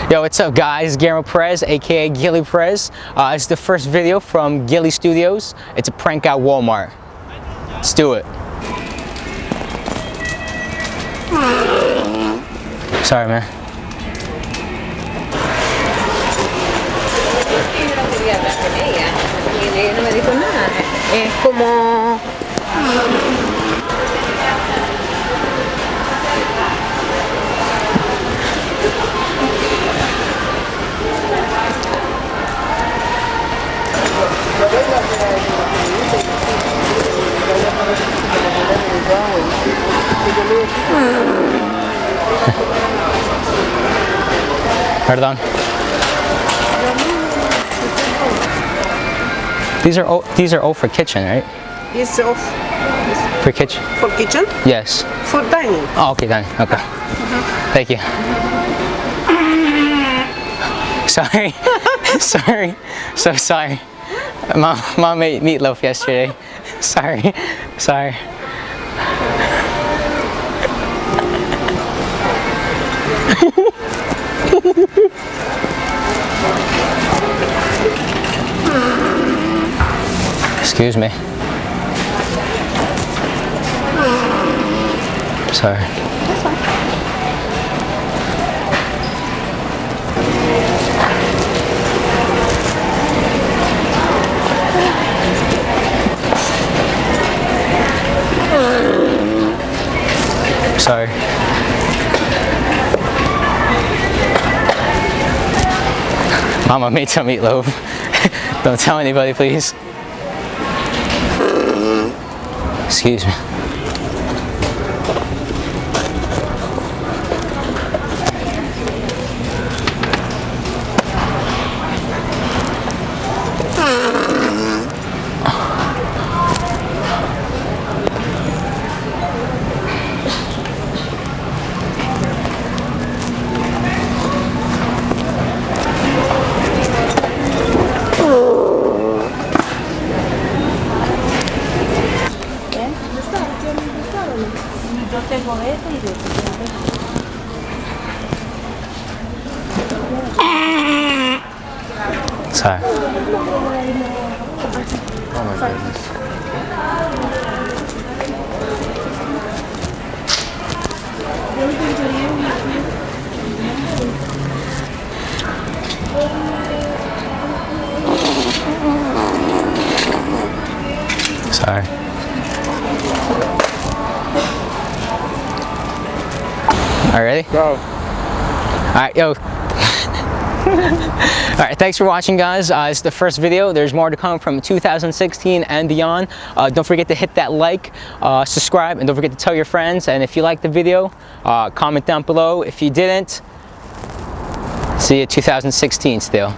Yo, what's up guys? Guillermo Perez, aka Gilly Perez. It's the first video from Gilly Studios. It's a prank at Walmart. Let's do it. Sorry, man. No me dijo nada. Es como... Perdón. These are all for kitchen, right? It's off For kitchen? for kitchen, Yes. for dining. Oh, okay, done. Okay. Thank you. Sorry. Sorry. So sorry. Mom made meatloaf yesterday. Sorry. Sorry. Excuse me. Sorry. That's fine. Sorry. Mama made some meatloaf. Don't tell anybody, please. Excuse me. Yo tengo este y de Sorry. Oh my goodness. Sorry. All right, ready? Go. All right, yo. All right, thanks for watching, guys. It's the first video. There's more to come from 2016 and beyond. Don't forget to hit that like, subscribe, and don't forget to tell your friends. And if you liked the video, comment down below. If you didn't, see you 2016 still.